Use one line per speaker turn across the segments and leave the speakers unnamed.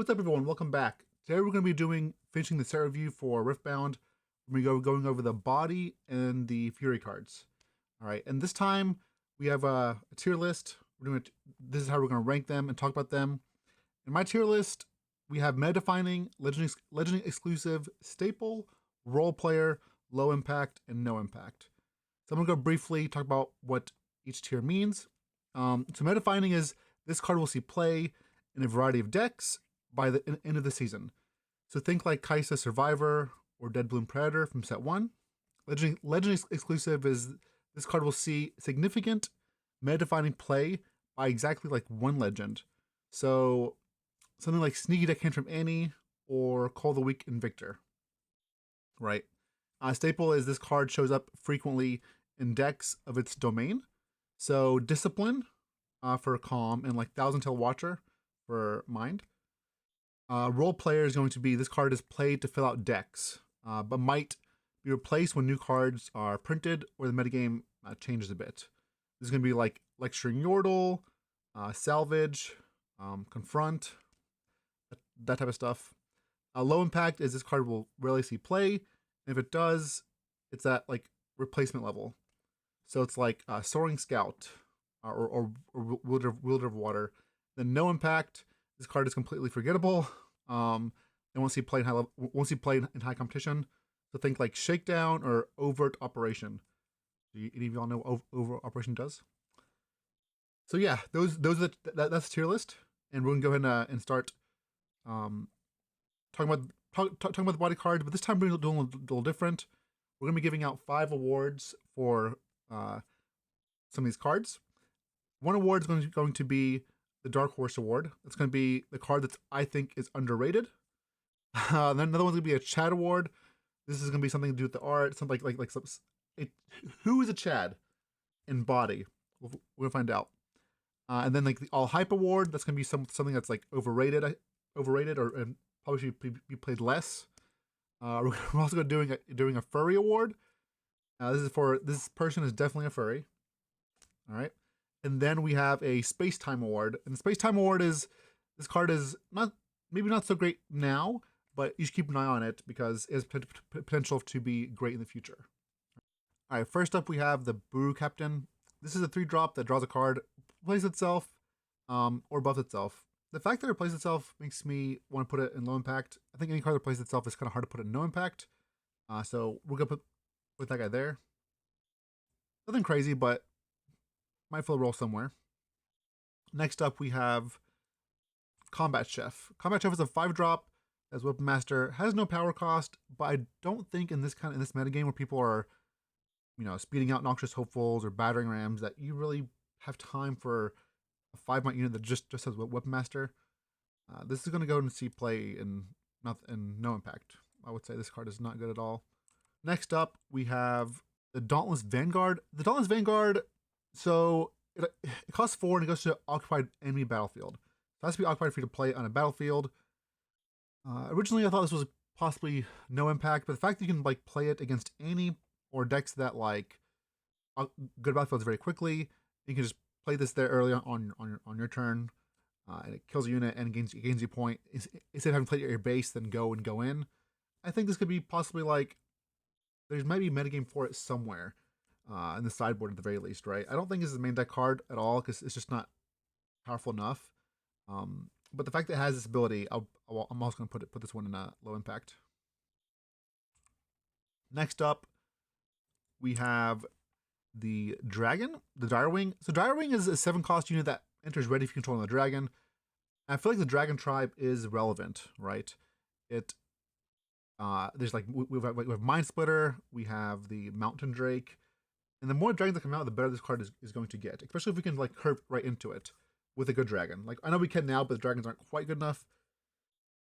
what's up everyone? Welcome back. Today we're going to be finishing the set review for Riftbound. We're going over the body and the Fury cards. Alright, and this time we have a tier list. This is how we're going to rank them and talk about them. In my tier list, we have meta defining, legend exclusive, staple, role player, low impact, and no impact. So I'm going to go briefly talk about what each tier means. So meta defining is this card will see play in a variety of decks by the end of the season. So think like Kaisa Survivor or Dead Bloom Predator from set 1. Legend exclusive is this card will see significant meta-defining play by exactly like one legend. So something like Sneaky Deck Hint from Annie or Call the Weak Invictor. Right. Staple is this card shows up frequently in decks of its domain. So Discipline for Calm and like Thousand Tail Watcher for Mind. Role player is going to be this card is played to fill out decks, but might be replaced when new cards are printed or the metagame changes a bit. This is going to be like Lecturing Yordle, Salvage, Confront, that type of stuff. Low impact is this card will rarely see play, and if it does, it's at like replacement level. So it's like Soaring Scout or Wielder of Water. Then no impact. This card is completely forgettable. And won't see play in high competition. So think like Shakedown or Overt Operation. Do any of y'all know what Overt Operation does? So yeah, those are that's the tier list, and we're gonna go ahead and start talking about the body cards. But this time we're doing a little different. We're gonna be giving out 5 awards for some of these cards. One award is going to be the Dark Horse Award. It's going to be the card that I think is underrated. Then another one's going to be a Chad Award. This is going to be something to do with the art. Something who is a Chad in body? We're going to find out. And then like the All Hype Award. That's going to be something that's like overrated or probably should be played less. We're also doing a Furry Award. This person is definitely a furry. All right. And then we have a Space Time Award. And the Space Time Award is, this card is maybe not so great now, but you should keep an eye on it because it has potential to be great in the future. All right, first up we have the Buru Captain. This is a 3-drop that draws a card, plays itself, or buffs itself. The fact that it plays itself makes me want to put it in low impact. I think any card that plays itself is kind of hard to put in no impact. So we're going to put that guy there. Nothing crazy, but might fill a role somewhere. Next up, we have Combat Chef. Combat Chef is a 5-drop as Weapon Master. Has no power cost, but I don't think in this metagame where people are, speeding out Noxious Hopefuls or Battering Rams that you really have time for a 5-might unit that just has Weapon Master. This is going to go and see play in no impact. I would say this card is not good at all. Next up, we have the Dauntless Vanguard. The Dauntless Vanguard. So it costs 4 and it goes to occupied enemy battlefield. It has to be occupied for you to play on a battlefield. Originally, I thought this was possibly no impact, but the fact that you can like play it against any or decks that like good battlefields very quickly, you can just play this there early on your turn, and it kills a unit and gains you point instead of having to play at your base then go in. I think this could be possibly like there might be a metagame for it somewhere. In the sideboard at the very least, right? I don't think this is a main deck card at all because it's just not powerful enough. But the fact that it has this ability, I'm also going to put this one in a low impact. Next up, we have the Dragon, the Direwing. So Direwing is a 7-cost unit that enters ready for controlling the dragon. And I feel like the Dragon tribe is relevant, right? There's like we have Mind Splitter, we have the Mountain Drake. And the more dragons that come out, the better this card is going to get. Especially if we can like curve right into it with a good dragon. Like I know we can now, but the dragons aren't quite good enough.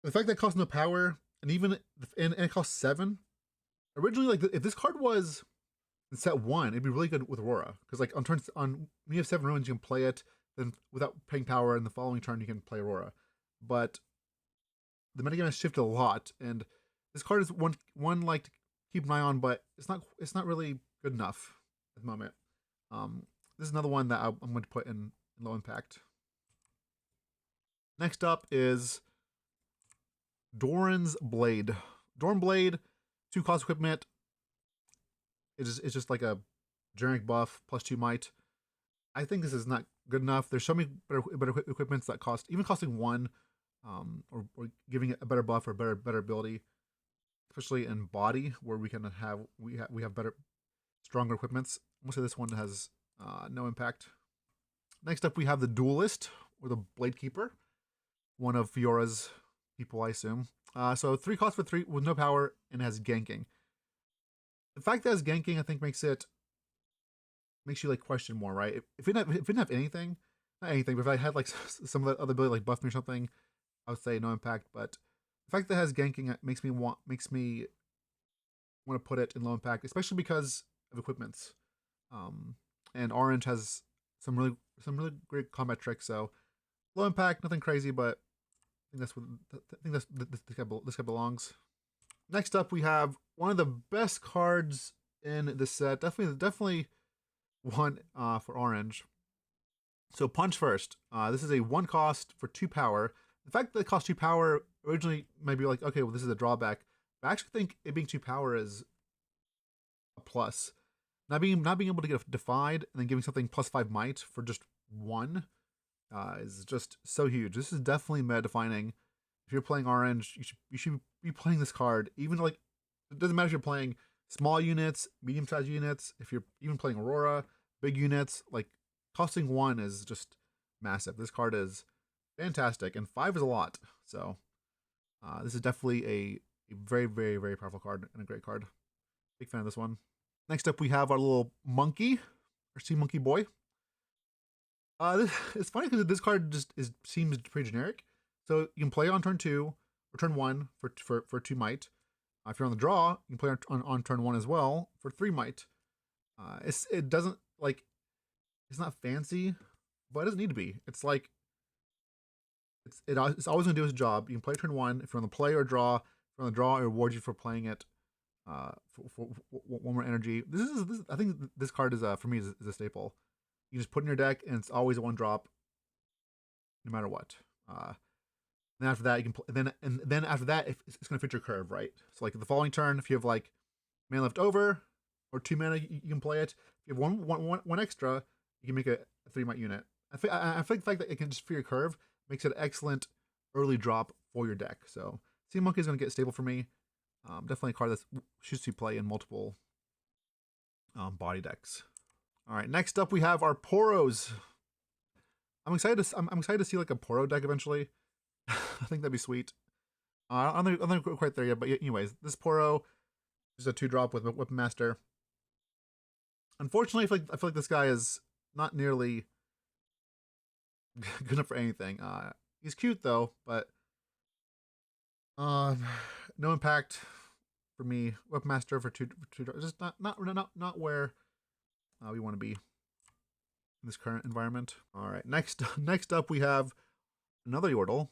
The fact that it costs no power, and it costs 7. Originally, like if this card was in set 1, it'd be really good with Aurora. Because like when you have 7 ruins, you can play it. Then without paying power, in the following turn you can play Aurora. But the metagame has shifted a lot, and this card is one like to keep an eye on, but it's not really good enough at the moment. This is another one that I'm going to put in low impact. Next up is Doran's Blade. Doran Blade, 2 cost equipment. It's just like a generic buff plus 2 might. I think this is not good enough. There's so many better equipments that cost, even costing 1, or giving it a better buff or better ability, especially in body where we have better, stronger equipments. Mostly this one has no impact. Next up, we have the Duelist, or the Blade Keeper, one of Fiora's people, I assume. So 3 costs for 3 with no power and has ganking. The fact that it's ganking, I think, makes you like question more, right? If it didn't have anything, not anything, but if I had like some of the other ability like buff me or something, I would say no impact. But the fact that it has ganking makes me want to put it in low impact, especially because of equipments. And Orange has some really great combat tricks. So low impact, nothing crazy, but I think this guy belongs. Next up, we have one of the best cards in the set. Definitely one for Orange. So Punch First. This is a 1 cost for 2 power. The fact that it costs 2 power originally might be like, okay, well, this is a drawback. But I actually think it being 2 power is a plus. Not being able to get defied and then giving something plus 5 might for just 1 is just so huge. This is definitely meta defining. If you're playing Orange, you should be playing this card. Even like, it doesn't matter if you're playing small units, medium sized units. If you're even playing Aurora, big units, like costing 1 is just massive. This card is fantastic, and 5 is a lot. So this is definitely a very, very, very powerful card and a great card. Big fan of this one. Next up, we have our little monkey, our sea monkey boy. It's funny because this card seems pretty generic. So you can play on turn 2 or turn 1 for 2 might. If you're on the draw, you can play on turn 1 as well for 3 might. It doesn't like, it's not fancy, but it doesn't need to be. It's like it's always gonna do its job. You can play turn 1 if you're on the play or draw. If you're on the draw, it rewards you for playing it. For 1 more energy. This I think this card is for me is a staple. You just put in your deck and it's always a 1 drop, no matter what. Then after that, you can then after that, it's gonna fit your curve, right? So like the following turn, if you have like mana left over or 2 mana, you can play it. If you have one extra, you can make a 3 might unit. I think the fact that it can just fit your curve makes it an excellent early drop for your deck. So Sea Monkey is gonna get stable for me. Definitely a card that should see play in multiple body decks. All right, next up we have our Poros. I'm excited to see like a Poro deck eventually. I think that'd be sweet. I'm not quite there yet, but anyways, this Poro is a 2-drop with Weapon Master. Unfortunately, I feel like this guy is not nearly good enough for anything. He's cute though, but no impact for me. Weapon Master for 2 just not where we want to be in this current environment. All right, next up we have another Yordle.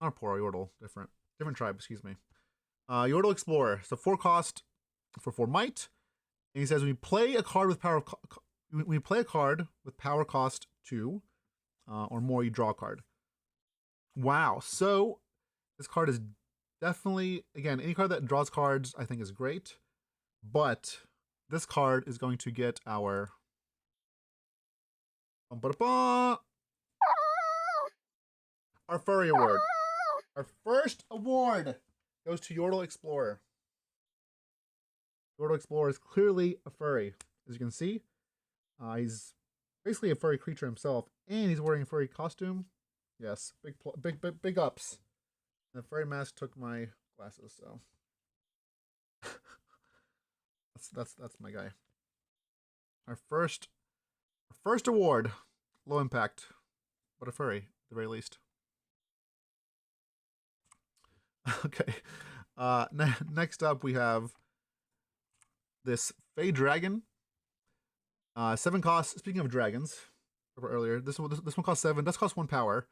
Not a Poro, Yordle, different tribe, excuse me. Yordle Explorer. So 4 cost for 4 might. And he says when you play a card with power cost 2 or more, you draw a card. Wow. So this card is definitely, again, any card that draws cards I think is great. But this card is going to get our furry award. Our first award goes to Yordle Explorer. Yordle Explorer is clearly a furry, as you can see. He's basically a furry creature himself, and he's wearing a furry costume. Yes, big ups. The furry mask took my glasses, so that's my guy. Our first award, low impact, but a furry at the very least. Okay. Next up we have this Fey Dragon. 7 costs. Speaking of dragons, earlier, this one costs 7. Does cost 1 power,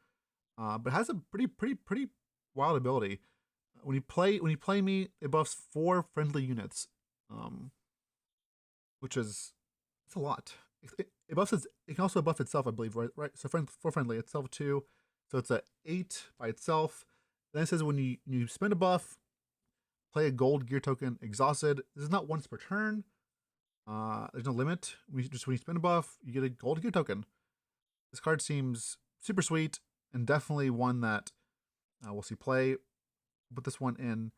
but has a pretty wild ability. When you play me, it buffs 4 friendly units, which is, it's a lot. It buffs it can also buff itself, I believe, right? So for friendly itself too. So it's a 8 by itself. Then it says when you spend a buff, play a gold gear token exhausted. This is not once per turn. There's no limit. Just when you spend a buff, you get a gold gear token. This card seems super sweet and definitely one that we'll see play. Put this one in.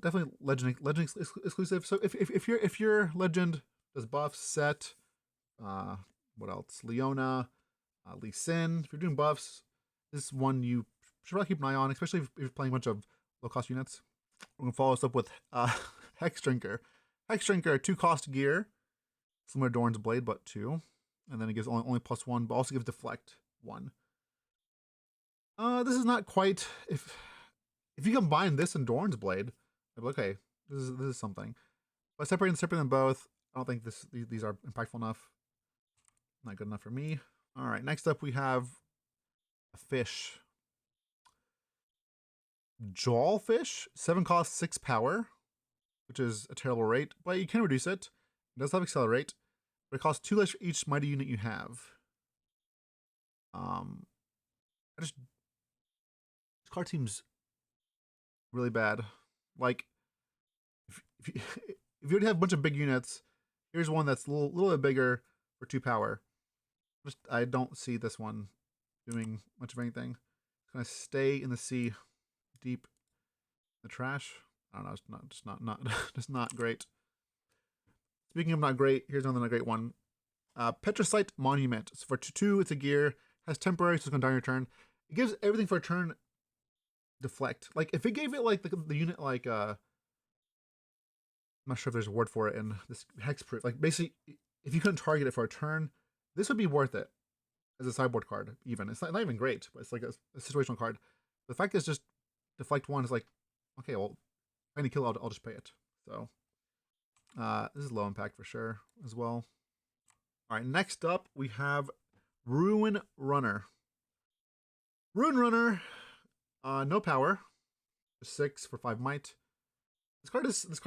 Definitely legend exclusive. So if your legend does buffs, set, what else? Leona, Lee Sin. If you're doing buffs, this is one you should probably keep an eye on, especially if you're playing a bunch of low cost units. We're gonna follow this up with Hex Drinker. Hex Drinker, 2-cost gear, similar to Dorn's Blade, but 2, and then it gives only +1, but also gives Deflect 1. This is not quite if you combine this and Dorn's Blade, I'd be like, okay, this is something. But separating them both, I don't think these are impactful enough. Not good enough for me. All right, next up we have a fish. Jawfish, 7 cost, 6 power, which is a terrible rate, but you can reduce it. It does have accelerate, but it costs 2 less for each mighty unit you have. This card seems really bad. Like, if you already have a bunch of big units, here's one that's a little bit bigger for 2 power. I don't see this one doing much of anything. It's gonna stay in the sea, deep in the trash. I don't know. It's just not great. Speaking of not great, here's another not great one. Petrocite Monument. So for 2, it's a gear. Has temporary, so it's gonna die on your turn. It gives everything for a turn. Deflect. Like if it gave it like the unit like I'm not sure if there's a word for it in this hexproof. Like basically, if you couldn't target it for a turn, this would be worth it as a sideboard card. Even it's not even great, but it's like a situational card. The fact is just deflect 1 is like, okay, well, if I need to kill, I'll just pay it. So this is low impact for sure as well. All right, next up we have Ruin Runner. Ruin Runner, no power, just 6 for 5 might. This card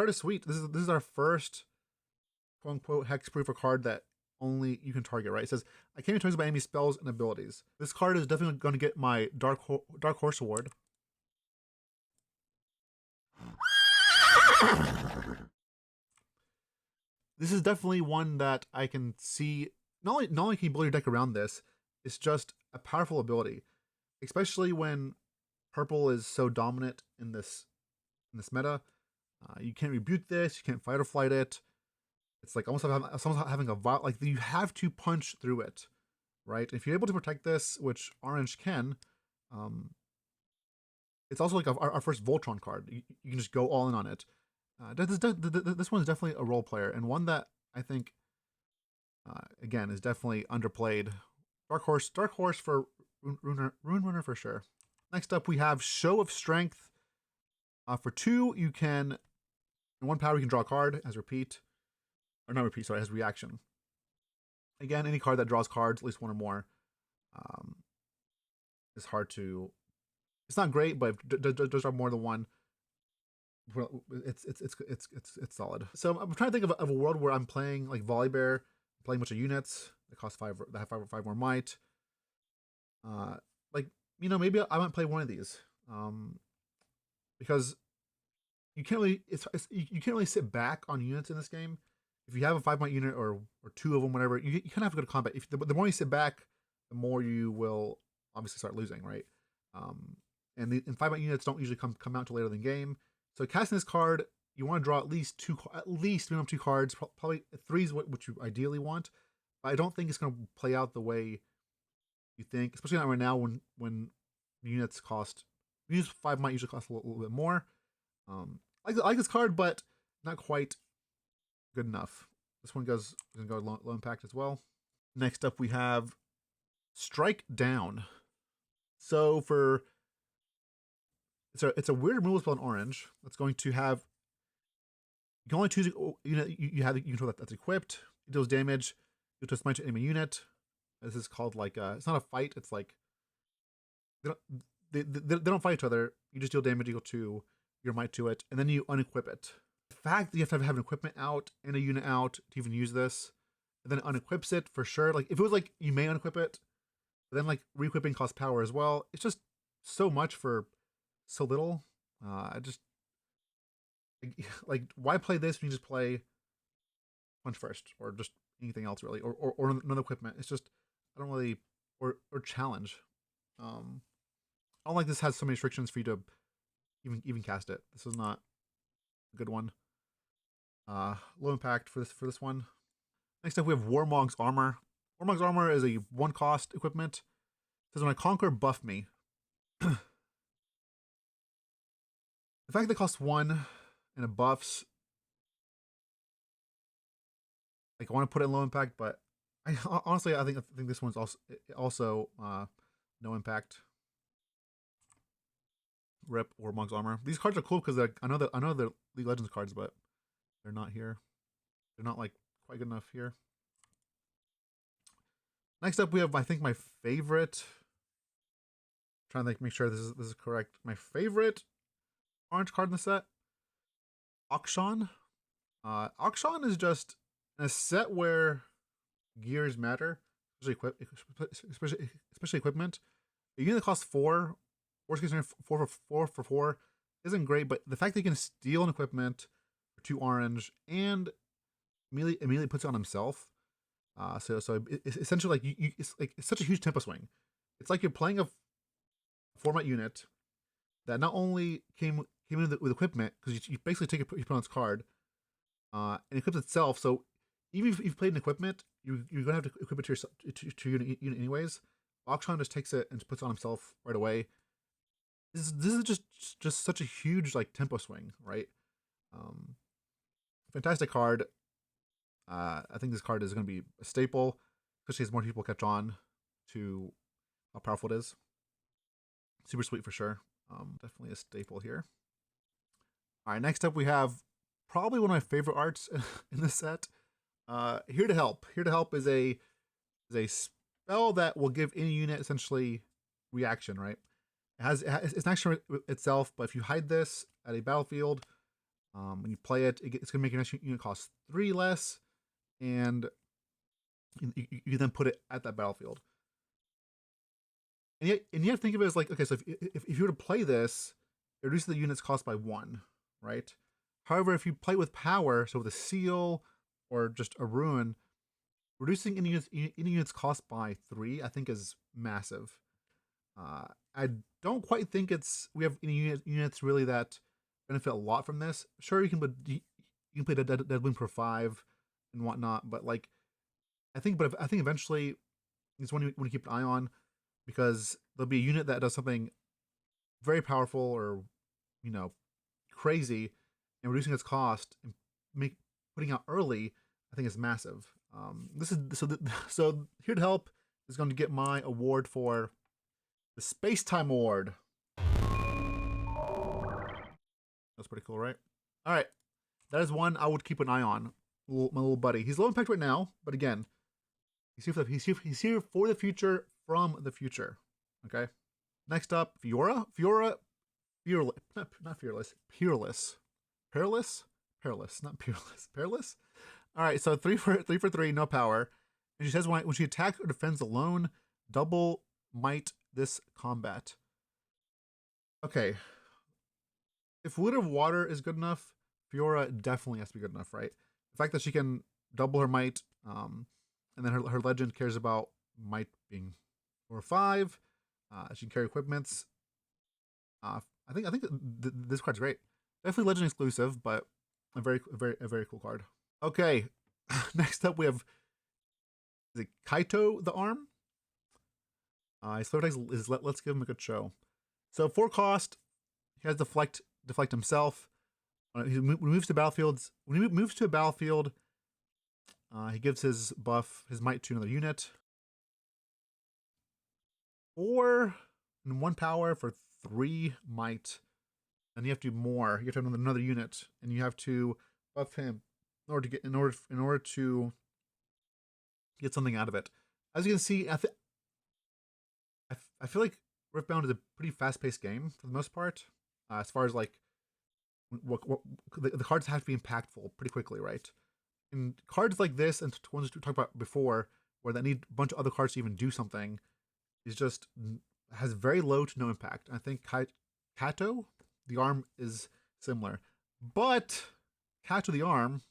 is sweet. This is our first quote unquote hexproof card that only you can target. Right? It says I can't be targeted by enemy spells and abilities. This card is definitely going to get my Dark Horse Award. This is definitely one that I can see. Not only can you build your deck around this, it's just a powerful ability, especially when purple is so dominant in this meta. You can't rebuke this. You can't fight or flight it. It's like almost having a like you have to punch through it, right? If you're able to protect this, which orange can, it's also like our first Voltron card. You can just go all in on it. This one is definitely a role player and one that I think, again, is definitely underplayed. Dark Horse for Ruin Runner for sure. Next up, we have Show of Strength. For 2, you can, in 1 power, you can draw a card as repeat. Or not repeat, sorry, as reaction. Again, any card that draws cards, at least 1 or more, is hard to. It's not great, but if it does draw more than 1, it's solid. So I'm trying to think of a world where I'm playing like Volibear, playing a bunch of units that cost 5, that have 5 more might. Like, you know, maybe I might play one of these. Because you can't really you can't really sit back on units in this game. If you have a 5 might unit or 2 of them, whatever, you kind of have to go to combat. If the more you sit back, the more you will obviously start losing, right? And 5 might units don't usually come out until later in the game. So casting this card, you want to draw at least minimum 2 cards. Probably 3 is what you ideally want. But I don't think it's going to play out the way you think, especially not right now when units 5 might usually cost a little bit more. I like this card, but not quite good enough. This one goes low impact as well. Next up, we have Strike Down. So it's a weird removal spell in orange. That's going to have, you can only choose you have the control that's equipped. It deals damage. You just smite enemy unit. This is called like it's not a fight. It's like they don't fight each other. You just deal damage equal to your might to it, and then you unequip it. The fact that you have to have an equipment out and a unit out to even use this, and then it unequips it for sure. Like if it was like you may unequip it, but then like re-equipping costs power as well. It's just so much for so little. I just like why play this when you just play punch first or just anything else really or another equipment. It's just I don't really or challenge. I don't like this has so many restrictions for you to even cast it. This is not a good one. Low impact for this one. Next up we have Warmog's Armor. Warmog's Armor is a 1 cost equipment. It says when I conquer, buff me. The fact that it costs 1 and it buffs, like I want to put it in low impact, but I honestly I think this one's also no impact. Rip or Monk's Armor. These cards are cool because I know they're League of Legends cards, but they're not here. They're not like quite good enough here. Next up, we have I think my favorite. I'm trying to make sure this is correct. My favorite orange card in the set, Akshan. Akshan is just a set where gears matter, especially equipment. A unit that costs 4, worst case scenario, 4 isn't great, but the fact that he can steal an equipment for 2 orange and immediately puts it on himself. So it's essentially like it's such a huge tempo swing. It's like you're playing a format unit that not only came in with equipment because you basically take your opponent's card, and equips itself. So even if you've played an equipment, you're gonna have to equip it to your unit anyways. Akshan just takes it and puts it on himself right away. This is just such a huge like tempo swing, right? Fantastic card. I think this card is going to be a staple, especially as more people catch on to how powerful it is. Super sweet for sure. Definitely a staple here. All right, next up we have probably one of my favorite arts in this set. Here to Help. Here to Help is a spell that will give any unit essentially reaction, right? It's an action itself, but if you hide this at a battlefield, when you play it, it's going to make your next unit cost 3 less, and you then put it at that battlefield. And you have to think of it as like, okay, so if you were to play this, it reduces the unit's cost by 1, right? However, if you play with power, so with a seal or just a ruin, reducing any unit's cost by 3, I think is massive. I don't quite think we have any units really that benefit a lot from this. Sure, you can play Deadwing for 5 and whatnot, but like I think eventually it's one you want to keep an eye on because there'll be a unit that does something very powerful or crazy, and reducing its cost and putting out early I think is massive. So Here to Help is going to get my award for the Space Time Award. That's pretty cool, right? All right, that is one I would keep an eye on. My little buddy. He's low impact right now, but again, he's here for the future, from the future. Okay. Next up, Fiora, fearless, not fearless, peerless, perilous, not peerless, perilous. All right, so 3 for 3, no power, and she says when she attacks or defends alone, double might this combat. Okay. If Wood of Water is good enough, Fiora definitely has to be good enough, right? The fact that she can double her might, and then her legend cares about might being 4 or 5. She can carry equipments. I think this card's great. Definitely legend exclusive, but a very cool card. Okay, next up we have Kaito the Arm. His third text is let's give him a good show. So 4 cost, he has deflect himself. When he moves to battlefields, when he moves to a battlefield, he gives his buff, his might to another unit. 4 and 1 power for 3 might. And you have to do more. You have to have another unit, and you have to buff him in order to get something out of it. As you can see, I feel like Riftbound is a pretty fast-paced game for the most part. As far as like what the cards have to be impactful pretty quickly, right? And cards like this and ones we talked about before, where they need a bunch of other cards to even do something, is just has very low to no impact. I think Kato. The arm is similar, but Kato the arm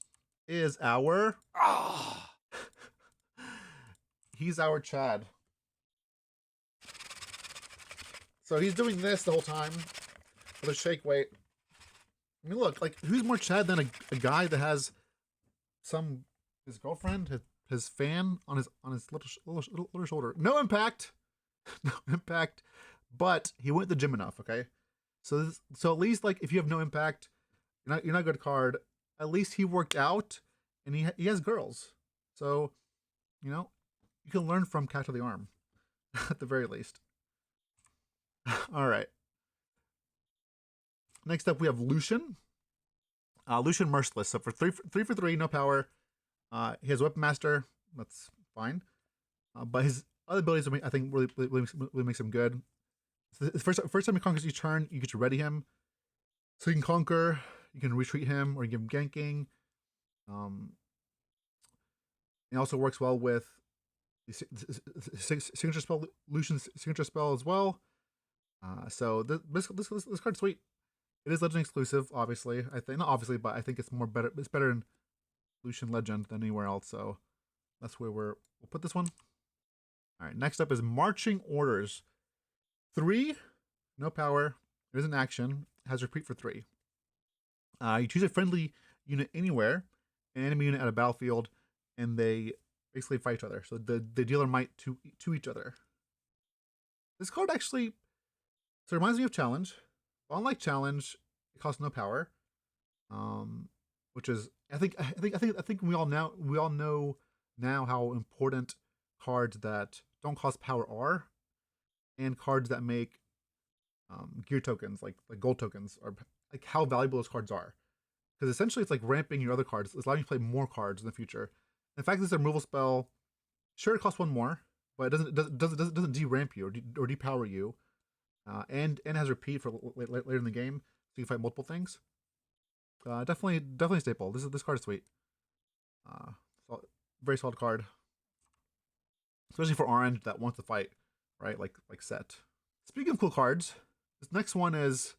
is our he's our Chad. So he's doing this the whole time with a shake weight. I mean, look, like who's more Chad than a guy that has his girlfriend, his fan on his little shoulder. No impact, no impact, but he went to the gym enough. Okay, so at least like if you have no impact, you're not a good card. At least he worked out, and he has girls. So, you know, you can learn from Catch of the Arm, at the very least. All right. Next up, we have Lucian. Lucian Merciless. So for three for three, no power. He has Weapon Master. That's fine. But his other abilities, I think, really makes him good. So first time he conquers each turn, you get to ready him. So you can conquer, you can retreat him, or you give him ganking. It also works well with the signature spell, Lucian's signature spell as well. So this card's sweet. It is Legend exclusive, obviously. I think not obviously, but I think it's better. It's better in Lucian Legend than anywhere else. So that's where we'll put this one. All right. Next up is Marching Orders. 3, no power. It is an action. Has repeat for 3. You choose a friendly unit anywhere, an enemy unit at a battlefield, and they basically fight each other. So they deal their might to each other. This card actually, so it reminds me of Challenge. But unlike Challenge, it costs no power. Which is I think we all know now how important cards that don't cost power are, and cards that make gear tokens like gold tokens are, like how valuable those cards are. Because essentially it's like ramping your other cards. It's allowing you to play more cards in the future. In fact, this is a removal spell. Sure, it costs 1 more, but it doesn't de-ramp you or depower you, and has repeat for later in the game, so you can fight multiple things. Definitely a staple. This card is sweet. Very solid card, especially for orange that wants to fight, right? Like Set. Speaking of cool cards, this next one is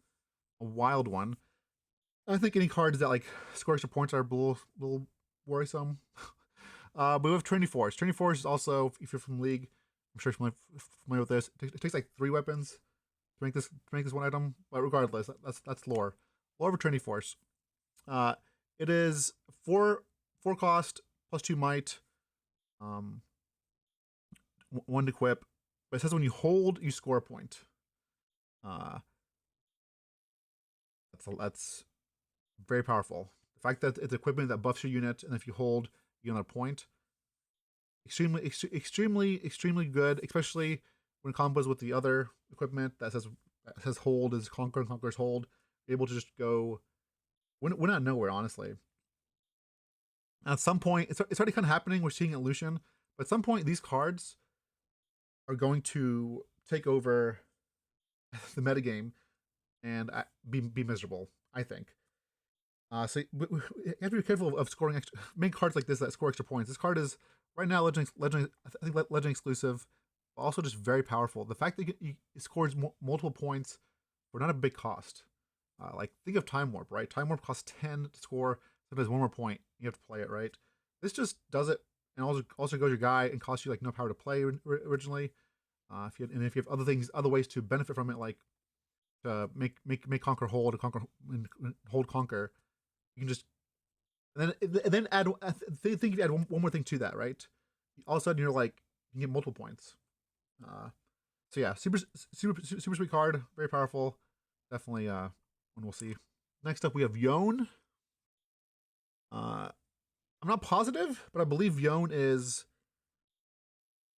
a wild one. I think any cards that like score extra points are a little worrisome. But we have Trinity Force. Trinity Force is also, if you're from League, I'm sure you're familiar with this. It takes like 3 weapons to make this one item. But regardless, that's lore. Lore of Trinity Force. It is 4 cost plus 2 might. 1 to equip. But it says when you hold, you score a point. That's very powerful. The fact that it's equipment that buffs your unit, and if you hold, you get another point. Extremely good, especially when it combos with the other equipment that says hold is conquer and conquers hold. You're able to just go win out of nowhere, honestly. At some point, it's already kind of happening. We're seeing it in Lucian, but at some point, these cards are going to take over the metagame and be miserable, I think. So you have to be careful of scoring extra, main cards like this that score extra points. This card is right now Legend exclusive, but also just very powerful. The fact that it scores multiple points for not a big cost. Like think of Time Warp, right? Time Warp costs 10 to score. Sometimes 1 more point. You have to play it, right? This just does it, and also goes your guy and costs you like no power to play originally. If you have other ways to benefit from it, like to make conquer hold, conquer and hold conquer. You can just and then add. I think if you add one more thing to that, right? All of a sudden you're like you can get multiple points. So yeah, super sweet card, very powerful. Definitely one we'll see. Next up we have Yone. I'm not positive, but I believe Yone is.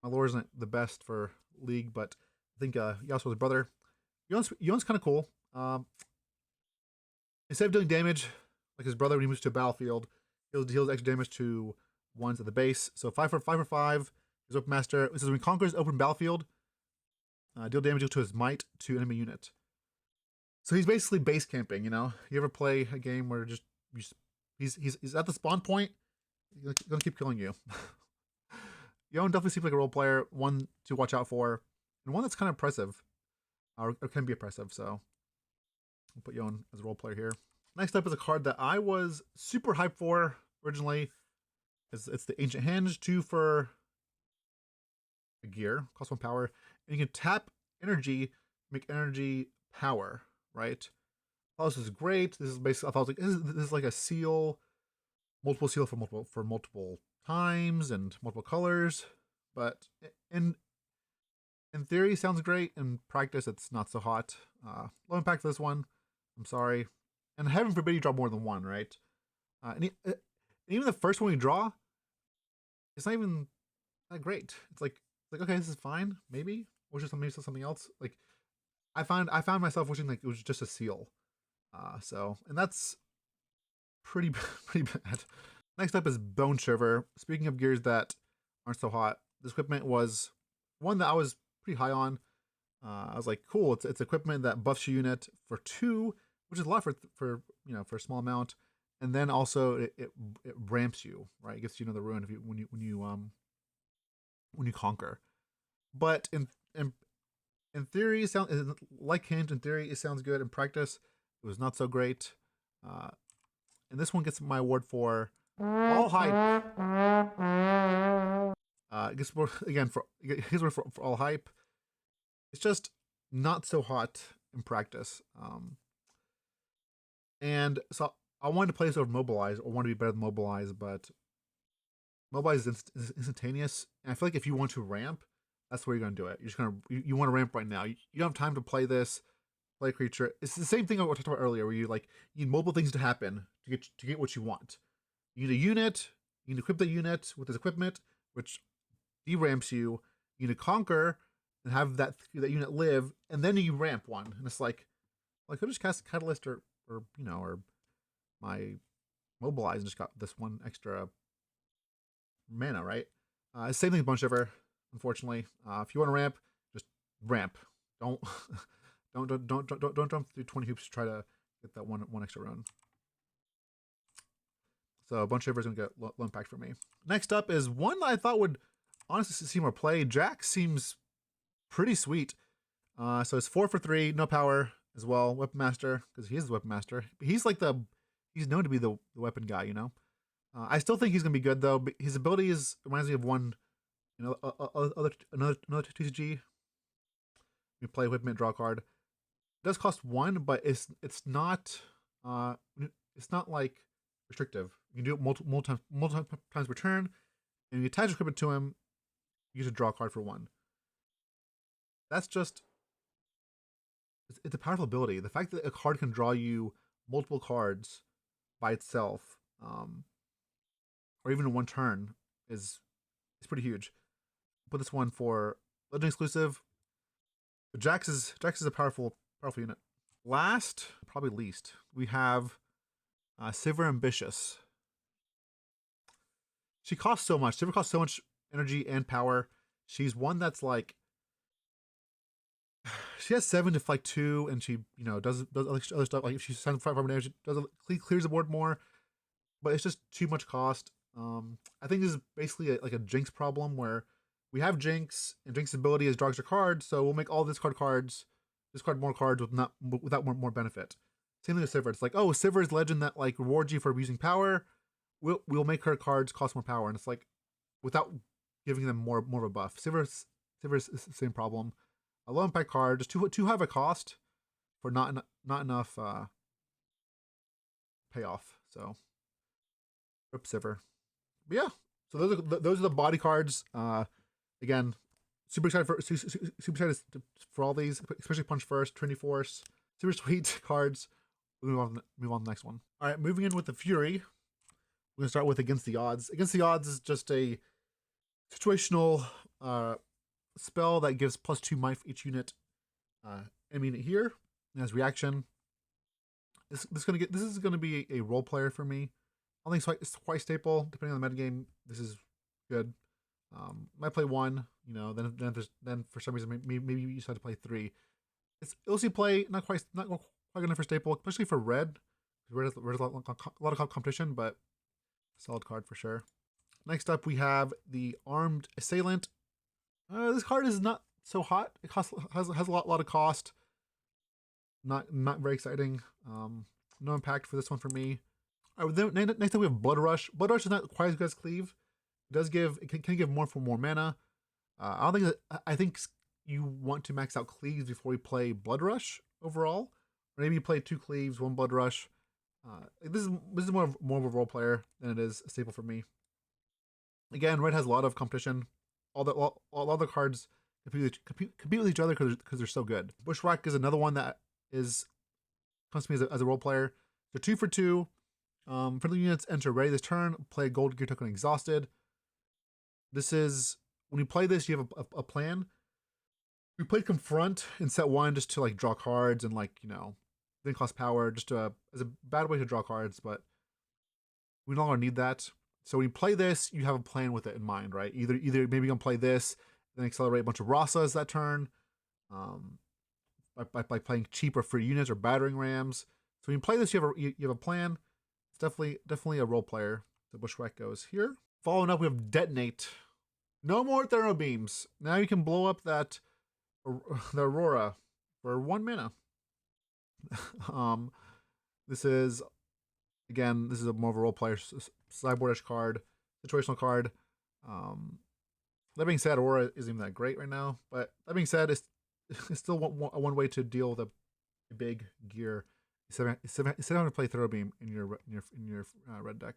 My lore isn't the best for League, but I think Yasuo's brother. Yone's kind of cool. Instead of doing damage like his brother when he moves to a battlefield, he'll deal extra damage to ones at the base. So 5 for 5. His Open Master. It says when he conquers open battlefield, deal damage to his might to enemy unit. So he's basically base camping. You know, you ever play a game where he's at the spawn point, he's gonna keep killing you. Yone definitely seems like a role player, one to watch out for, and one that's kind of impressive, or can be oppressive. So I'll put you on as a role player here. Next up is a card that I was super hyped for originally. It's the Ancient Hinge, 2 for a gear, cost 1 power, and you can tap energy, make energy power, right? Oh, this is great. This is basically, I thought like this is like a seal, multiple seal for multiple times and multiple colors, but in theory sounds great. In practice, it's not so hot. Low impact for this one. I'm sorry, and heaven forbid you draw more than one, right? And even the first one you draw, it's not even that great. It's like okay, this is fine, maybe. Or just maybe something else. Like I found myself wishing like it was just a seal. And that's pretty pretty bad. Next up is Bone Shiver. Speaking of gears that aren't so hot, this equipment was one that I was pretty high on. I was like, cool, it's equipment that buffs your unit for 2, which is a lot for for a small amount, and then also it ramps you, right? It gives you another rune if you when you conquer. But in theory, it sounds like Hinge. In theory, it sounds good. In practice, it was not so great. Uh, and this one gets my award for all hype. It gets more again for all hype. It's just not so hot in practice. And so I wanted to play this over Mobilize, or want to be better than Mobilize, but Mobilize is instantaneous. And I feel like if you want to ramp, that's where you're gonna do it. You're just gonna you want to ramp right now. You don't have time to play this, play a creature. It's the same thing I talked about earlier, where you need multiple things to happen to get what you want. You need a unit. You need to equip the unit with this equipment, which deramps you. You need to conquer and have that unit live, and then you ramp one. And it's like, well, I could just cast Catalyst or my Mobilize and just got this one extra mana, right? Same thing with Bone Shiver. Unfortunately, if you want to ramp, just ramp. Don't don't jump through 20 hoops to try to get that one extra run. So Bone Shiver is gonna get low impact for me. Next up is one that I thought would honestly see more play. Jack seems pretty sweet. So it's 4 for 3, no power as well. Weapon Master, because he is the Weapon Master. He's like he's known to be the weapon guy, you know. I still think he's gonna be good though. But his ability reminds me of one, another TCG. You play equipment, draw a card. It does cost 1, but it's not like restrictive. You can do it multiple times per turn, and you attach equipment to him. You get to draw a card for 1. That's just it's a powerful ability. The fact that a card can draw you multiple cards by itself, or even in one turn, is pretty huge. Put this one for Legend exclusive. Jax is a powerful unit. Last, probably least, we have Sivir Ambitious. She costs so much. Sivir costs so much energy and power. She's one that's like, she has 7 to like 2, and she does other stuff. Like if she sends 5 damage, clears the board more, but it's just too much cost. I think this is basically like a Jinx problem where we have Jinx, and Jinx's ability is draw extra cards, so we'll make all discard more cards without more benefit. Same thing with Sivir. It's like, oh, Sivir's legend that like rewards you for using power. We'll make her cards cost more power, and it's like without giving them more of a buff. Sivir's the same problem. A low impact card, just too high of a cost for not enough payoff. So rip Sivir. But yeah, so those are the body cards. Again, super excited for all these, especially Punch First, Trinity Force, super sweet cards. We'll move on to the next one. All right, moving in with the Fury. We're gonna start with Against the Odds. Against the Odds is just a situational spell that gives +2 might for each unit. Enemy unit here, and as reaction, this is gonna be a role player for me. I think it's quite staple. Depending on the metagame, this is good. Might play 1, then for some reason maybe you decide to play 3. It'll see play, not quite good enough for staple, especially for red. Red has a lot of competition, but solid card for sure. Next up, we have the Armed Assailant. This card is not so hot. It has a lot of cost. Not very exciting. No impact for this one for me. All right, then, next up we have Blood Rush. Blood Rush is not quite as good as Cleave. It does give, it can give more for more mana. I don't think that, I think you want to max out Cleaves before you play Blood Rush overall. Or maybe you play 2 Cleaves, 1 Blood Rush. This is more of a role player than it is a staple for me. Again, red has a lot of competition. All the cards compete with each other because they're so good. Bushwhack is another one that comes to me as a role player. So 2 for 2. Friendly units enter ready this turn. Play gold gear token exhausted. This is when you play this, you have a plan. We played Confront in set 1 just to like draw cards and like, you know, didn't cost power, just as a bad way to draw cards, but we no longer need that. So when you play this, you have a plan with it in mind, right? Either maybe you're gonna play this, then accelerate a bunch of Rasas that turn, by playing cheap or free units or battering rams. So when you play this, you have a plan. It's definitely a role player. The Bushwhack goes here. Following up, we have Detonate. No more Thermo Beams. Now you can blow up the Aurora for 1 mana. This is a more of a role player sideboardish card, situational card. That being said, Aura isn't even that great right now. But that being said, it's still one way to deal with a big gear. Instead of having to play Throw Beam in your red deck.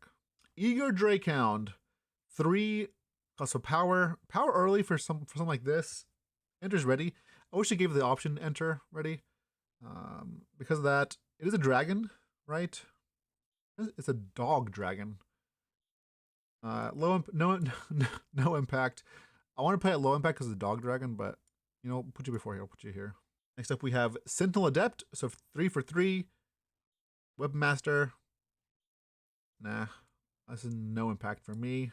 Eager Drakehound, 3 cost of power early for something like this. Enters ready. I wish they gave the option to enter ready. Because of that, it is a dragon, right? It's a dog dragon. No impact. I want to play at low impact because it's a dog dragon, but you know, put you before here. I'll put you here. Next up, we have Sentinel Adept. So 3 for 3. Weapon Master. Nah, this is no impact for me.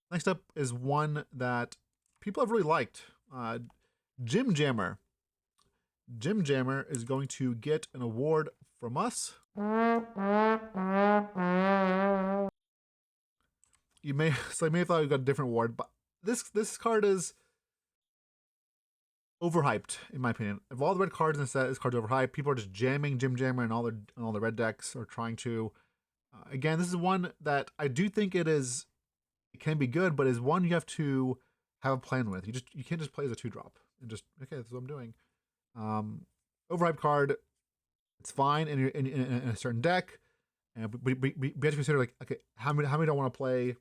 Next up is one that people have really liked. Gym Jammer. Gym Jammer is going to get an award from us. You may have thought you got a different award, but this card is overhyped in my opinion. Of all the red cards in the set, this card's overhyped. People are just jamming Gym Jammer and all the red decks, or trying to. Again, this is one that I do think it can be good, but is one you have to have a plan with. You can't just play as a 2-drop and just, okay, that's what I'm doing. Overhyped card, it's fine in a certain deck, and we have to consider like, okay, how many do I want to play?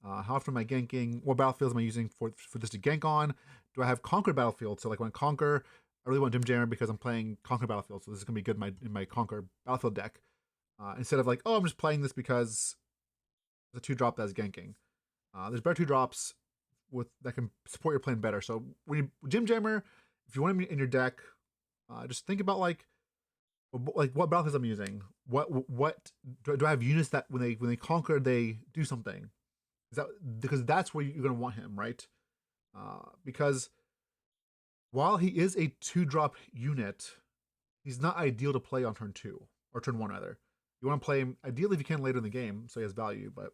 How often am I ganking? What battlefields am I using for this to gank on? Do I have Conquer battlefield? So like when I Conquer, I really want Gym Jammer because I'm playing Conquer battlefield, so this is gonna be good in my Conquer battlefield deck. Instead of like, oh, I'm just playing this because it's a 2-drop that's ganking. There's better 2-drops that can support your plan better. So when you Gym Jammer, if you want him in your deck, just think about like what battlefields I'm using. What do I have units that when they conquer they do something? Is that because that's where you're gonna want him, right? Because while he is a 2-drop unit, he's not ideal to play on turn 2 or turn 1 rather. You want to play him ideally if you can later in the game, so he has value. But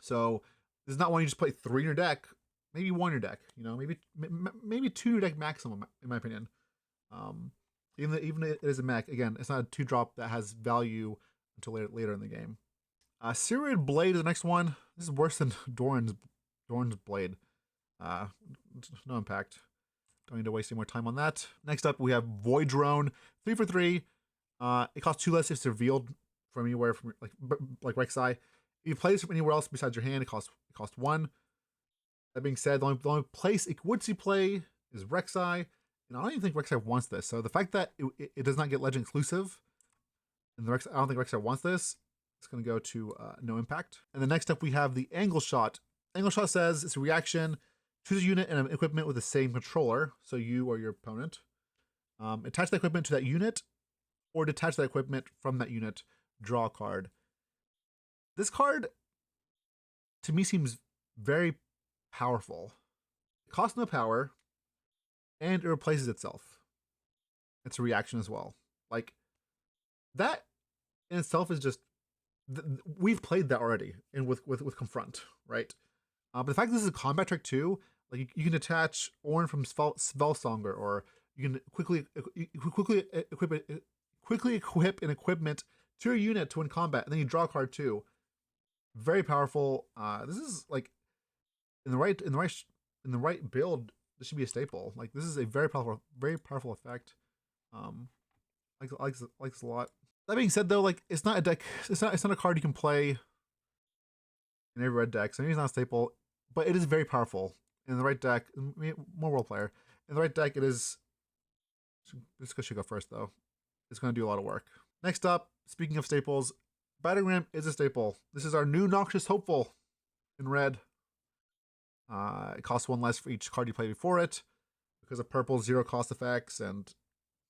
so this is not one you just play 3 in your deck. Maybe 1 in your deck. You know, maybe 2 in your deck maximum, in my opinion. Even if it is a mech, again, it's not a 2-drop that has value until later in the game. Serried Blade is the next one. This is worse than Doran's Blade. No impact. Don't need to waste any more time on that. Next up, we have Void Drone, 3 for 3. It costs 2 less if it's revealed from anywhere from like Rek'Sai. If you play this from anywhere else besides your hand, it costs 1. That being said, the only place it would see play is Rek'Sai, and I don't even think Rek'Sai wants this. So the fact that it does not get Legend exclusive, and I don't think Rek'Sai wants this, it's going to go to no impact. And then next up, we have the Angle Shot. Angle Shot says it's a reaction. Choose a unit and an equipment with the same controller, so you or your opponent. Attach the equipment to that unit, or detach that equipment from that unit. Draw a card. This card, to me, seems very powerful. It costs no power, and it replaces itself. It's a reaction as well. Like, that in itself is just... We've played that already and with Confront, right? But the fact that this is a combat trick too, like you can attach Ornn from Spellsonger or You can quickly equip an equipment to your unit to win combat, and then you draw a card too. Very powerful. This is like in the right build. This should be a staple. Like this is a very powerful effect. Um, likes a lot. That being said, though, like it's not a deck. It's not a card you can play in every red deck. So maybe it's not a staple, but it is very powerful in the right deck. More role player in the right deck. It is. This should go first though. It's going to do a lot of work. Next up, speaking of staples, Battering Ram is a staple. This is our new Noxious Hopeful in red. It costs 1 less for each card you play before it because of purple 0 cost effects and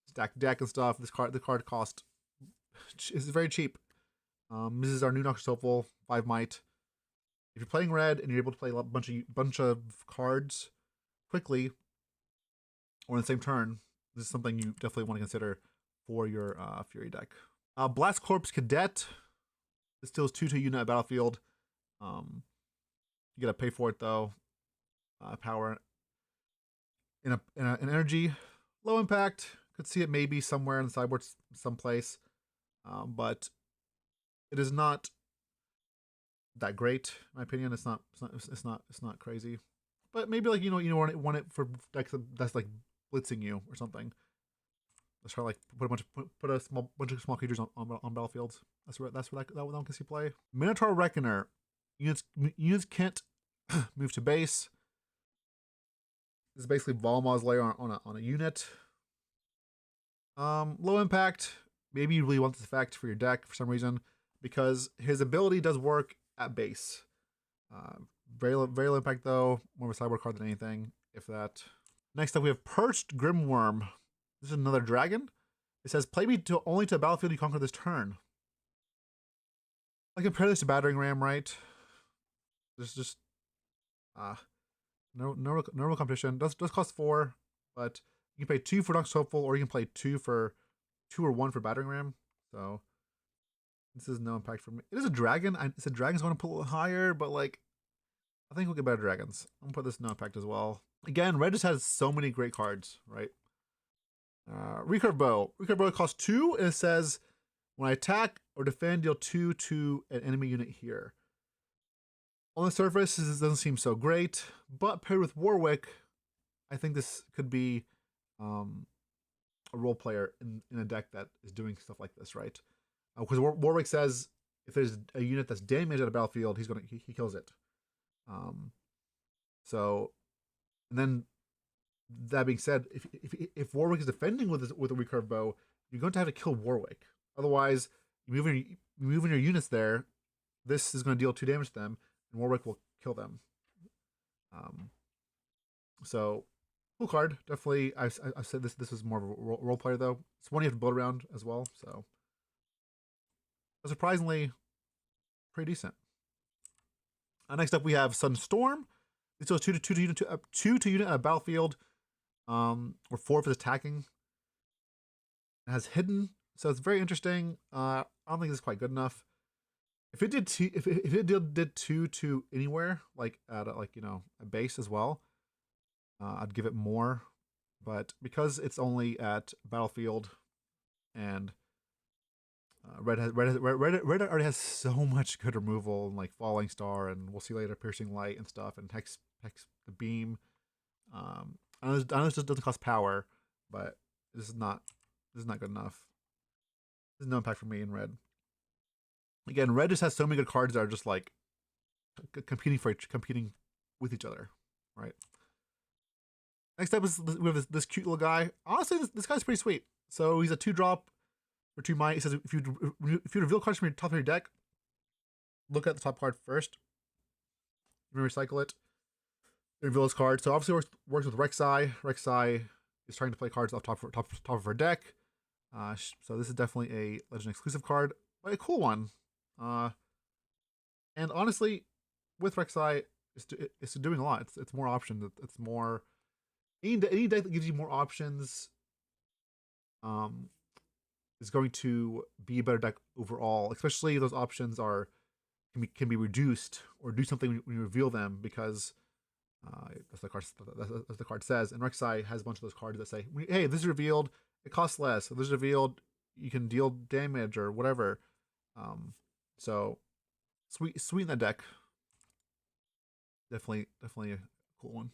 stack deck and stuff. The card cost is very cheap. This is our new Noxious Hopeful 5 might. If you're playing red and you're able to play a bunch of cards quickly or in the same turn, this is something you definitely want to consider for your Fury deck. Blast Corps Cadet. This deals 2 to unit at battlefield. You gotta pay for it though. Power in an energy, low impact. Could see it maybe somewhere in the sideboard, someplace, but it is not that great, in my opinion. It's not crazy, but maybe like you want it for decks that's like blitzing you or something. Let's try to like put a bunch of small creatures on battlefields. That's where that one can see play. Minotaur Reckoner. Units can't move to base. This is basically Volmaw's lair on a unit. Low impact. Maybe you really want this effect for your deck for some reason because his ability does work at base. Very low impact though. More of a sideboard card than anything, if that. Next up, we have Perched Grimworm. This is another dragon. It says, play me only to a battlefield you conquer this turn. I compare this to Battering Ram, right? There's just no real competition. Does cost 4, but you can pay 2 for Noxious Hopeful, or you can play 2 or 1 for Battering Ram. So this is no impact for me. It is a dragon. It's a dragon, so I want to put a little higher, but like I think we'll get better dragons. I'm gonna put this no impact as well. Again, red just has so many great cards, right? Recurve Bow. Recurve Bow costs 2, and it says when I attack or defend, deal 2 to an enemy unit here. On the surface, this doesn't seem so great, but paired with Warwick, I think this could be a role player in a deck that is doing stuff like this, right? Because Warwick says if there's a unit that's damaged at a battlefield, he kills it. So, and then that being said, if Warwick is defending with a recurve bow, you're going to have to kill Warwick. Otherwise, you moving your units there. This is going to deal 2 damage to them, and Warwick will kill them. So cool card. Definitely, I've said this is more of a role player though. It's one you have to build around as well. So, but surprisingly, pretty decent. Next up, we have Sunstorm. This goes 2 to unit at a battlefield, or 4 if it's attacking. It has hidden, so it's very interesting. I don't think this is quite good enough. If it did 2 to anywhere, like at a base as well, I'd give it more. But because it's only at battlefield, and red already has so much good removal and like Falling Star, and we'll see later Piercing Light and stuff, and hex the beam. I know this just doesn't cost power, but this is not good enough. There's no impact for me in red. Again, red just has so many good cards that are just like competing with each other, right? Next up is we have this cute little guy. Honestly, this guy's pretty sweet. So he's a 2-drop for 2 might. It says if you reveal cards from your top of your deck, look at the top card first. You may recycle it. Reveal this card. So obviously works with Rek'Sai. Rek'Sai is trying to play cards off top of her deck. So this is definitely a Legend exclusive card, but a cool one. And honestly, with Rek'Sai, it's doing a lot. It's more options. It's more any deck that gives you more options. Is going to be a better deck overall, especially if those options can be reduced or do something when you reveal them, because That's the card says. And Rek'Sai has a bunch of those cards that say, "Hey, this is revealed. It costs less. If this is revealed, you can deal damage or whatever." So sweeten that deck. Definitely a cool one.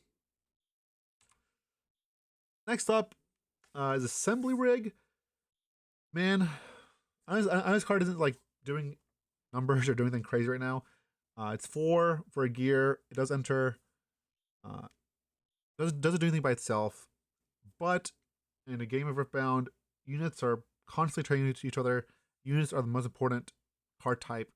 Next up is Assembly Rig. Man, I know this card isn't like doing numbers or doing anything crazy right now. It's 4 for a gear. It does enter. Uh, doesn't do anything by itself, but in a game of Riftbound, units are constantly trading to each other. Units are the most important card type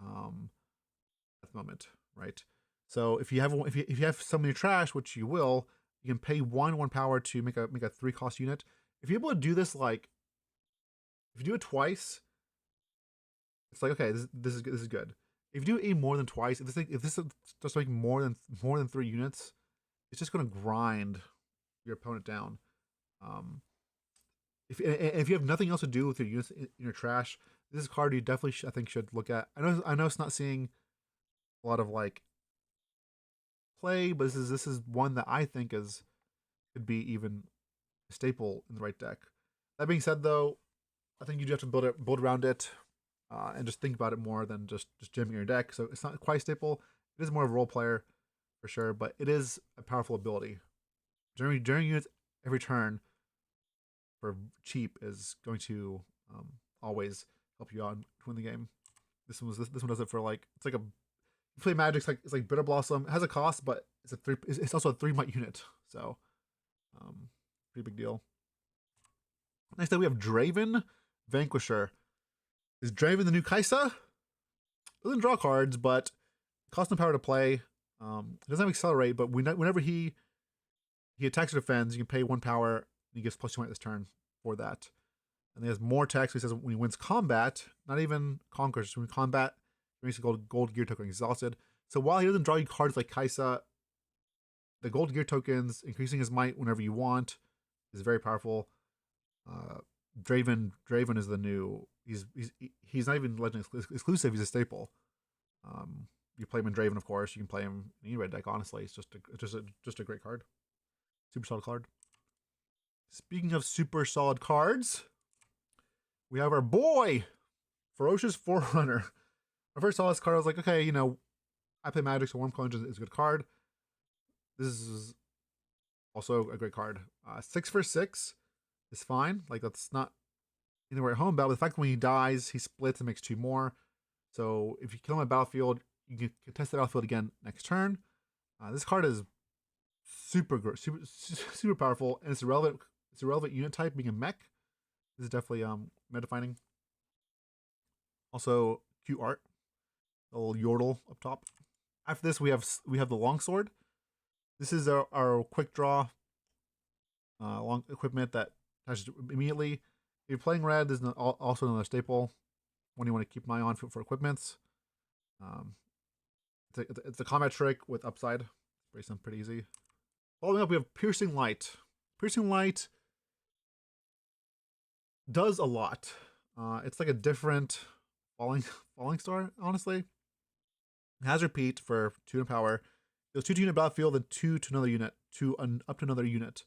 at the moment, right? So if you have some in your trash, which you will, you can pay one power to make a 3-cost unit. If you're able to do this, like if you do it twice, it's like okay, this is good. If you do it more than twice, if this starts making more than 3 units, it's just going to grind your opponent down. If you have nothing else to do with your units in your trash, this is a card you definitely I think should look at. I know it's not seeing a lot of like play, but this is one that I think could be even a staple in the right deck. That being said, though, I think you do have to build around it, and just think about it more than just jamming your deck. So it's not quite a staple. It is more of a role player for sure, but it is a powerful ability. During units every turn for cheap is going to always help you out to win the game. This one does it for like it's like a you play Magic. It's like Bitter Blossom. It has a cost, but it's also a 3-might unit. So pretty big deal. Next up we have Draven Vanquisher. Is Draven the new Kaisa? Doesn't draw cards, but costs no power to play. It doesn't have accelerate, but whenever he attacks or defends, you can pay 1 power and he gets +2 this turn for that. And he has more text. He says when he wins combat, not even conquers, when combat, he makes a gold gear token exhausted. So while he doesn't draw you cards like Kaisa, the gold gear tokens, increasing his might whenever you want, is very powerful. Draven is the new. He's not even legend exclusive. He's a staple. You play him in Draven, of course. You can play him in any red deck. Honestly, it's just a great card. Super solid card. Speaking of super solid cards, we have our boy, Ferocious Forerunner. When I first saw this card, I was like, okay, you know, I play Magic, so Worm Plunge is a good card. This is also a great card. 6 for 6 is fine. Like, that's not anywhere at home, but the fact that when he dies, he splits and makes 2 more. So if you kill him on battlefield, you can contest the battlefield again next turn. This card is super super powerful, and it's a relevant unit type, being a mech. This is definitely meta defining. Also, cute art. A little Yordle up top. After this, we have the longsword. This is our quick draw long equipment that attaches immediately. If you're playing red, there's also another staple one you want to keep an eye on for equipments. It's a combat trick with upside. Pretty easy. Following up, we have Piercing Light. Piercing Light does a lot. It's like a different falling star, honestly. It has repeat for 2 in power. It goes 2 to unit battlefield and 2 to another unit, up to another unit.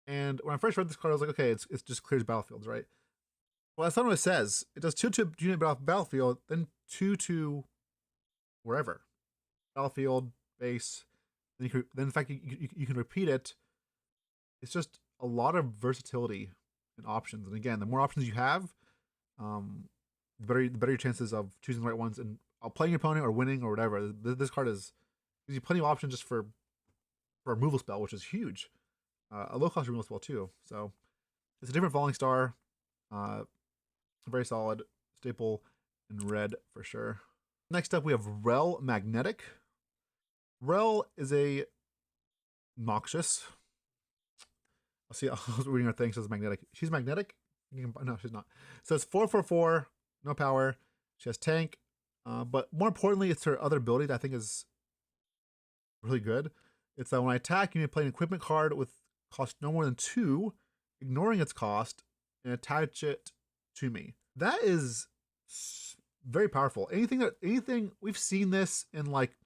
And when I first read this card, I was like, okay, it's just clears battlefields, right? Well, that's not what it says. It does 2 to unit battlefield, then 2 to wherever. Battlefield, base. Then in fact, you can repeat it. It's just a lot of versatility and options. And again, the more options you have, the better your chances of choosing the right ones and playing your opponent or winning or whatever. This card gives you plenty of options just for a removal spell, which is huge. A low cost removal spell too. So it's a different falling star. Very solid staple in red for sure. Next up, we have Rel Magnetic. Rel is a Noxious. I was reading her thing. Says magnetic. She's magnetic. No, she's not. So it's 4/4, no power. She has tank, but more importantly, it's her other ability that I think is really good. It's that when I attack, you may play an equipment card with cost no more than 2, ignoring its cost, and attach it to me. That is very powerful. Anything we've seen this in like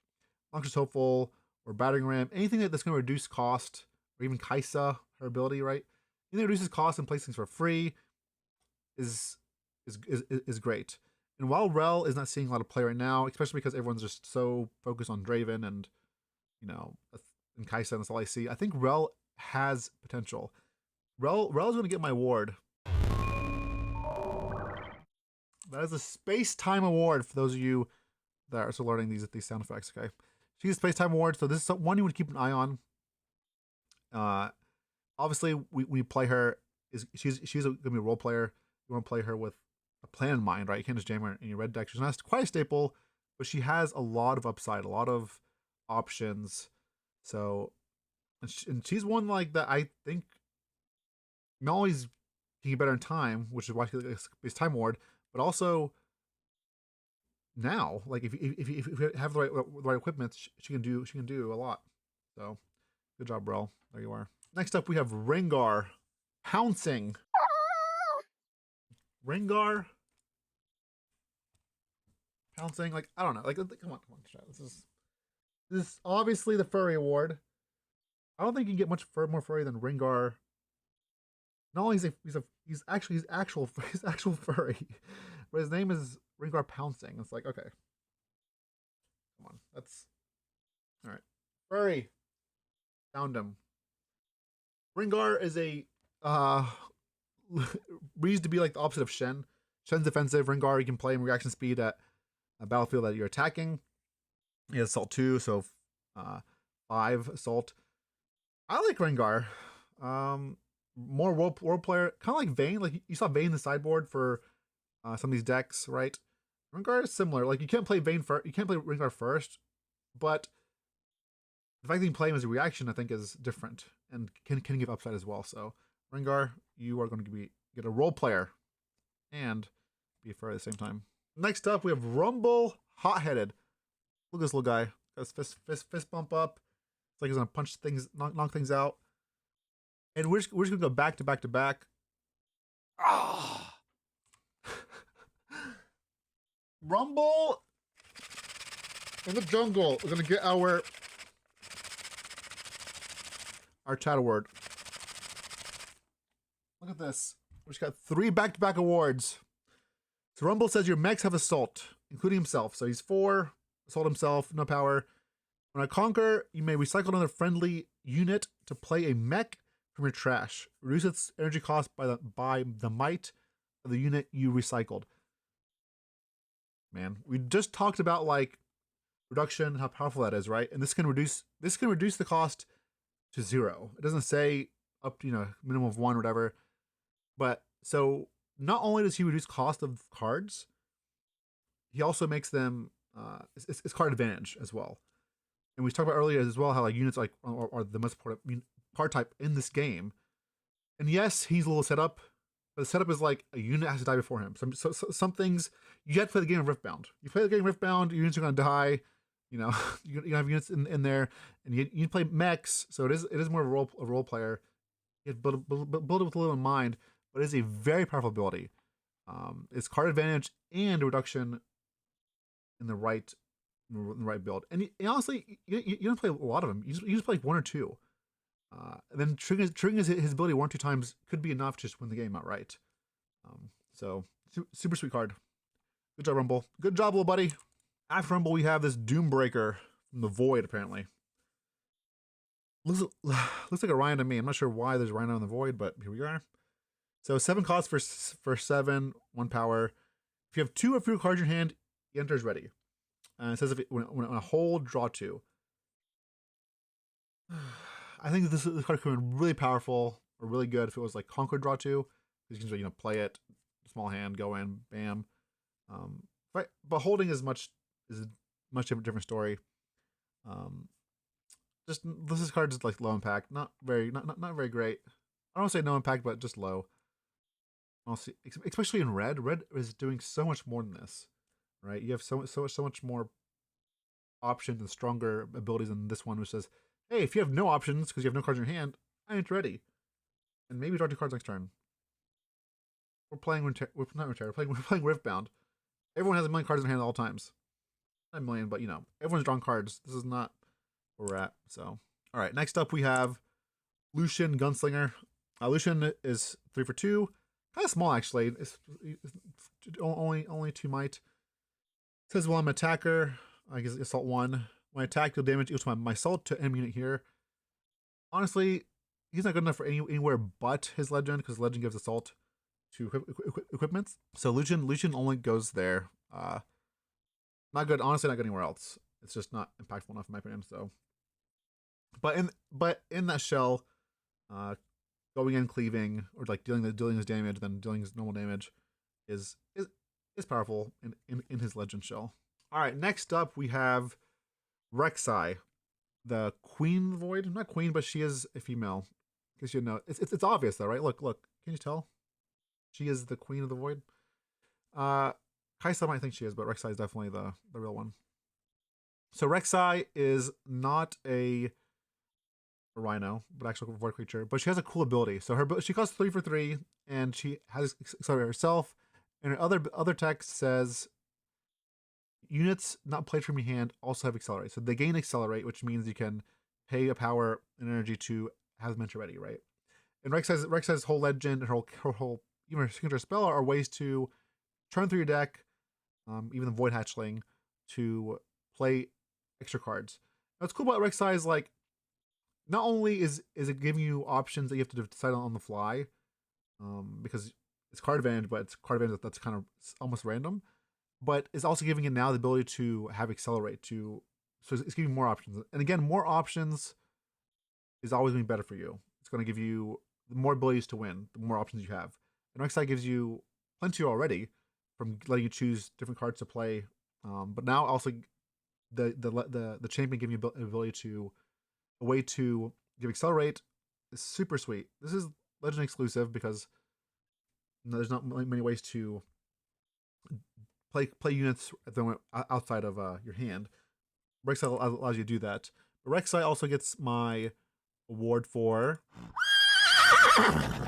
Noxious Hopeful or battering ram, anything that's going to reduce cost, or even Kaisa, her ability, right? Anything that reduces cost and places things for free is is great. And while Rel is not seeing a lot of play right now, especially because everyone's just so focused on Draven and you know and Kaisa, and that's all I see. I think Rel has potential. Rel is going to get my award. That is a Space Time Award for those of you that are still learning these sound effects. Okay, she's a Space Time Award, so this is one you would keep an eye on. Obviously, we play her. She's gonna be a role player. You want to play her with a plan in mind, right? You can't just jam her in your red deck. She's not quite a staple, but she has a lot of upside, a lot of options. So, and she's one like that. I think not only can get better in time, which is why she's Time Award, but also now, like if you have the right equipment, she can do a lot. So, good job, bro. There you are. Next up, we have Rengar pouncing. Rengar pouncing. Like I don't know. Like come on, chat. This is obviously the furry award. I don't think you can get much more furry than Rengar. Not only is he's actual furry, but his name is Rengar pouncing. It's like okay, come on, that's all right. Furry, found him. Rengar is a reads to be like the opposite of Shen. Shen's defensive. Rengar, you can play him reaction speed at a battlefield that you're attacking. He has assault 2, so 5 assault. I like Rengar. More role player, kind of like Vayne. Like you saw Vayne in the sideboard for some of these decks, right? Rengar is similar. Like you can't play Vayne first. You can't play Rengar first, but the fact that you can play him as a reaction, I think, is different and can give upside as well. So Rengar, you are going to get a role player and be a furry at the same time. Next up, we have Rumble Hot-Headed. Look at this little guy. Got his fist bump up. It's like he's gonna punch things, knock things out. And we're just gonna go back to back to back. Ah, Rumble in the jungle. We're gonna get our chat award. Look at this. We just got 3 back-to-back awards. So Rumble says your mechs have assault, including himself. So he's 4, assault himself, no power. When I conquer, you may recycle another friendly unit to play a mech from your trash. Reduce its energy cost by the might of the unit you recycled. Man, we just talked about like reduction, how powerful that is, right? And this can reduce the cost to 0. It doesn't say up to minimum of 1 or whatever. But so not only does he reduce cost of cards, he also makes them it's card advantage as well. And we talked about earlier as well how like units like are the most important card type in this game. And yes, he's a little setup, but the setup is like a unit has to die before him. Some things you have to play the game of Riftbound. You play the game of Riftbound, your units are going to die. You have units in there, and you play mechs, so it is more of a role player. You have to build it with a little in mind, but it is a very powerful ability. It's card advantage and a reduction in the right build. And honestly, you don't play a lot of them. You just play like 1 or 2. And then triggering his ability 1 or 2 times could be enough to just win the game outright. So super sweet card. Good job, Rumble. Good job, little buddy. After Rumble, we have this Doombreaker from the Void, apparently. Looks like a Rhino to me. I'm not sure why there's a Rhino in the Void, but here we are. So 7 costs for 7, 1 power. If you have 2 or fewer cards in your hand, he enters ready. It says when a hold, draw 2. I think this card could be really powerful or really good if it was like Conquer, draw 2. Because you can play it, small hand, go in, bam. But holding is a much different story. Just this card is like low impact, not very great. I don't say no impact, but just low. I'll see, especially in red. Red is doing so much more than this, right? You have so much more options and stronger abilities than this one, which says, "Hey, if you have no options because you have no cards in your hand, I ain't ready." And maybe draw 2 cards next turn. We're playing we're playing Riftbound. Everyone has a million cards in their hand at all times. Not a million, but everyone's drawn cards. This is not where we're at. So, all right, next up we have Lucian Gunslinger. Lucian is 3 for 2, kind of small actually. It's only 2 might. It says while I'm an attacker, I guess assault 1. When I attack, deal damage equal to my assault to enemy unit here. Honestly, he's not good enough for anywhere but his legend, because legend gives assault to equipments. So Lucian only goes there. Not good. Honestly, not good anywhere else. It's just not impactful enough in my opinion. So, but in that shell, uh, going in cleaving or like dealing his damage, then dealing his normal damage, is powerful in his legend shell. All right, next up we have Rek'Sai, the Queen Void. Not queen, but she is a female. Because you know it's obvious though, right? Look, can you tell? She is the Queen of the Void. Kaisa might think she is, but Rek'Sai is definitely the real one. So Rek'Sai is not a rhino, but actual void creature. But she has a cool ability. So she costs 3 for 3, and she has accelerate herself. And her other text says units not played from your hand also have accelerate. So they gain accelerate, which means you can pay a power and energy to have them ready, right? And Rek'Sai's whole legend and her whole even her signature spell are ways to turn through your deck, even the Void Hatchling, to play extra cards. What's cool about Rek'Sai is like, not only is it giving you options that you have to decide on the fly, because it's card advantage, but it's card advantage that's kind of almost random, but it's also giving it now the ability to have accelerate so it's giving more options. And again, more options is always going to be better for you. It's going to give you more abilities to win, the more options you have. And Rek'Sai gives you plenty already from letting you choose different cards to play, but now also the champion giving you ability to a way to give accelerate is super sweet. This is legend exclusive because there's not many ways to play units outside of your hand. Rek'Sai allows you to do that. But Rek'Sai also gets my award for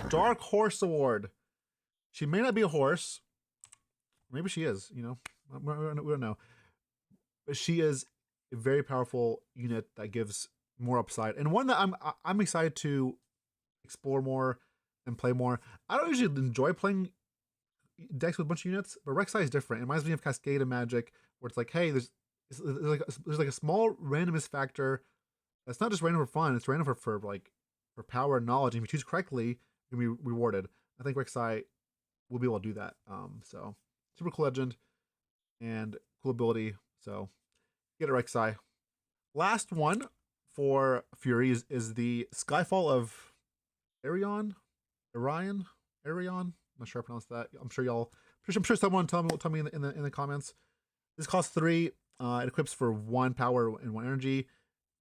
Dark Horse Award. She may not be a horse. Maybe she is, we don't know. But she is a very powerful unit that gives more upside, and one that I'm excited to explore more and play more. I don't usually enjoy playing decks with a bunch of units, but Rek'Sai is different. It reminds me of Cascade and Magic, where it's like, hey, there's like a small randomness factor. That's not just random for fun; it's random for power and knowledge. And if you choose correctly, you'll be rewarded. I think Rek'Sai will be able to do that. So super cool legend and cool ability. So get a Rek'Sai. Last one for Fury is the Skyfall of Arion. I'm not sure I pronounced that. I'm sure someone tell me in the comments. This costs 3. It equips for 1 power and 1 energy.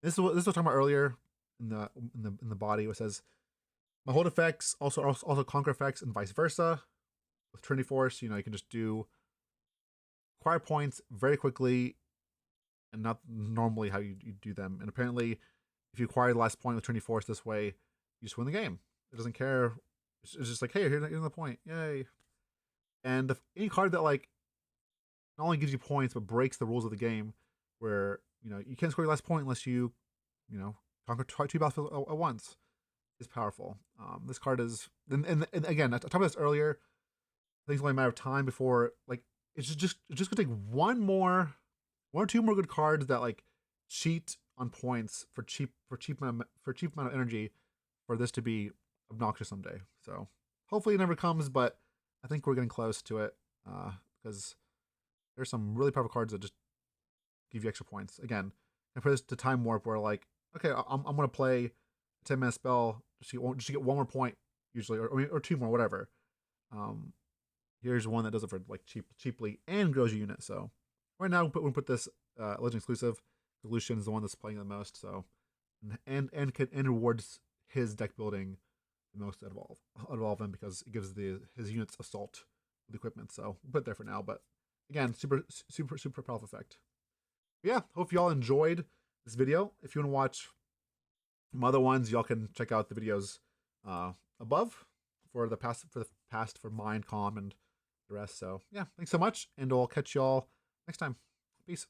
This is what I was talking about earlier in the body. It says my hold effects also conquer effects and vice versa. With Trinity Force, you can just do acquire points very quickly, and not normally how you do them. And apparently, if you acquire the last point with Trinity Force this way, you just win the game. It doesn't care. It's just like, hey, here's the point. Yay. And any card that like not only gives you points but breaks the rules of the game, where you can't score your last point unless you conquer 2 battlefields at once, is powerful. This card is, and again, I talked about this earlier. I think it's only a matter of time before it's just gonna take one or 2 more good cards that like cheat on points for cheap amount of energy for this to be obnoxious someday. So hopefully it never comes, but I think we're getting close to it, because there's some really powerful cards that just give you extra points. Again, I put this to Time Warp where like, okay, I'm gonna play a 10-minute spell just to get 1 more point usually, or 2 more, whatever. Here's one that does it for like cheaply and grows your unit. So right now we put this legend exclusive. Lucian is the one that's playing the most. So and rewards his deck building the most out of all of them, because it gives his units assault with equipment. So we'll put it there for now. But again, super powerful effect. But yeah, hope y'all enjoyed this video. If you want to watch some other ones, y'all can check out the videos above for the past for Mind, Calm, and the rest. So yeah, thanks so much, and I'll catch y'all next time. Peace.